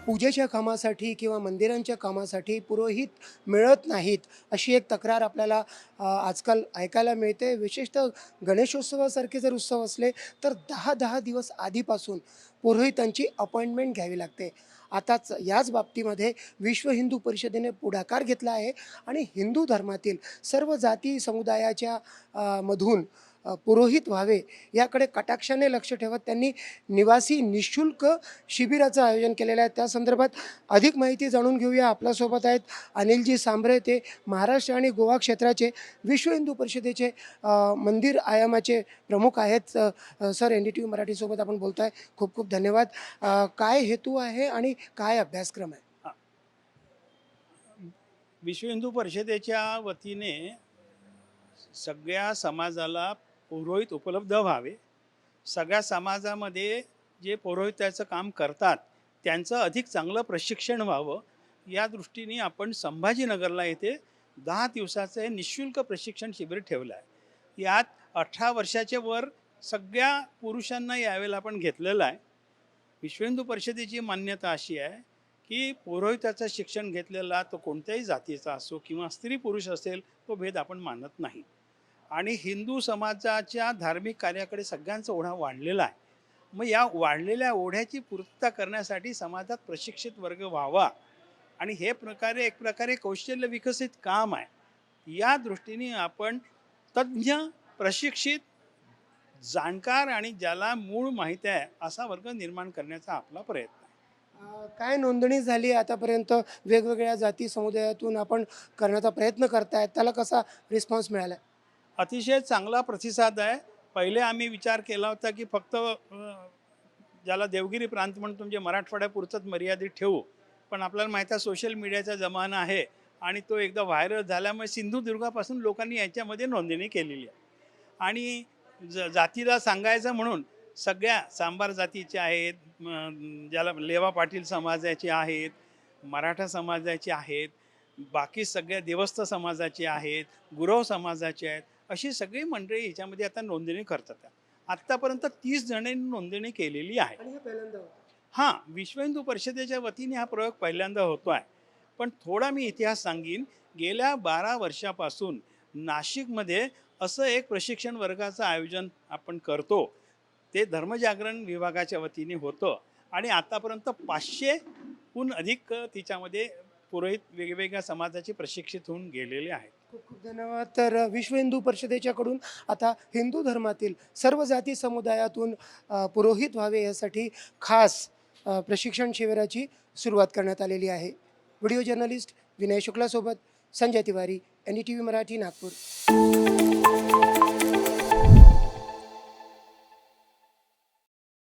पूजेच्या कामासाठी किंवा मंदिरांच्या कामासाठी पुरोहित मिळत नाहीत अशी एक तक्रार आपल्याला आजकाल ऐकायला मिळते। विशेषतः गणेशोत्सवासारखे जर उत्सव असले तर 10-10 दिवस आधीपासून पुरोहितांची अपॉइंटमेंट घ्यावी लागते। आताच याच बाबतीमध्ये विश्व हिंदू परिषदेने पुढाकार घेतला आहे आणि हिंदू धर्मातील सर्व जाती समुदायाच्या मधून पुरोहित व्हावे याकडे कटाक्षाने लक्ष ठेवत त्यांनी निवासी निशुल्क शिबिराचं आयोजन केलेलं आहे। त्या संदर्भात अधिक माहिती जाणून घेऊया। आपल्यासोबत आहेत अनिलजी सांभरे, ते महाराष्ट्र आणि गोवा क्षेत्राचे विश्व हिंदू परिषदेचे मंदिर आयामाचे प्रमुख आहेत। सर, NDTV मराठीसोबत आपण बोलताय, खूप खूप धन्यवाद। काय हेतू आहे आणि काय अभ्यासक्रम आहे? विश्व हिंदू परिषदेच्या वतीने सगळ्या समाजाला पुरोहित उपलब्ध व्हावे, सगळ्या समाजामध्ये जे पुरोहिताचं काम करतात त्यांचं अधिक चांगलं प्रशिक्षण व्हावं, या दृष्टीने आपण संभाजीनगरला येथे 10 दिवसाचं हे निःशुल्क प्रशिक्षण शिबिर ठेवलं आहे। यात 18 वर्षाच्या वर सगळ्या पुरुषांना यावेळेला आपण घेतलेलं आहे। विश्व हिंदू परिषदेची मान्यता अशी आहे की पुरोहिताचं शिक्षण घेतलेला तो कोणत्याही जातीचा असो किंवा स्त्री पुरुष असेल, तो भेद आपण मानत नाही। आणि हिंदू समाजाच्या धार्मिक कार्याकडे सगळ्यांचा ओढा वाढलेला आहे। मग या वाढलेल्या ओढ्याची पूर्तता करण्यासाठी समाजात प्रशिक्षित वर्ग व्हावा आणि हे एक प्रकारे कौशल्य विकसित काम आहे। या दृष्टीने आपण तज्ज्ञ, प्रशिक्षित, जाणकार आणि ज्याला मूळ माहिती आहे असा वर्ग निर्माण करण्याचा आपला प्रयत्न आहे। काय नोंदणी झाली आतापर्यंत? वेगवेगळ्या जाती समुदायातून आपण करण्याचा प्रयत्न करतायत, त्याला कसा रिस्पॉन्स मिळाला? अतिशय चांगला प्रतिसाद आहे। पहिले आम्ही विचार केला होता की फक्त ज्याला देवगिरी प्रांत म्हणतो म्हणजे मराठवाड्यापुरतंच मर्यादित ठेवू, पण आपल्याला माहीत आहे सोशल मीडियाचा जमाना आहे आणि तो एकदा व्हायरल झाल्यामुळे सिंधुदुर्गापासून लोकांनी याच्यामध्ये नोंदणी केलेली आहे। आणि जातीला सांगायचं म्हणून सगळ्या सांबार जातीचे आहेत, ज्याला लेवा पाटील समाजाचे आहेत, मराठा समाजाचे आहेत, बाकी सगळ्या देवस्थ समाजाचे आहेत, गुरव समाजाचे आहेत, अशी सगळी मंडळी याच्यामध्ये आता नोंदणी करतात। आत्तापर्यंत 30 जणांनी नोंदणी केलेली आहे। हां, विश्व हिंदू परिषदेच्या वतीने हा प्रयोग पहिल्यांदा होतो आहे। पण थोडा मी इतिहास सांगीन। गेल्या 12 वर्षापासून नाशिकमध्ये असं एक प्रशिक्षण वर्गाचं आयोजन आपण करतो, ते धर्मजागरण विभागाच्या वतीने होतं आणि आतापर्यंत 500हून अधिक तिच्यामध्ये पुरोहित वेगवेगळ्या समाजाचे प्रशिक्षित होऊन गेलेले आहेत। खूप खूप धन्यवाद। तर विश्व हिंदू परिषदेच्याकडून आता हिंदू धर्मातील सर्व जाती समुदायातून पुरोहित व्हावे यासाठी खास प्रशिक्षण शिबिराची सुरुवात करण्यात आलेली आहे। व्हिडिओ जर्नलिस्ट विनय शुक्लासोबत संजय तिवारी, NDTV मराठी, नागपूर।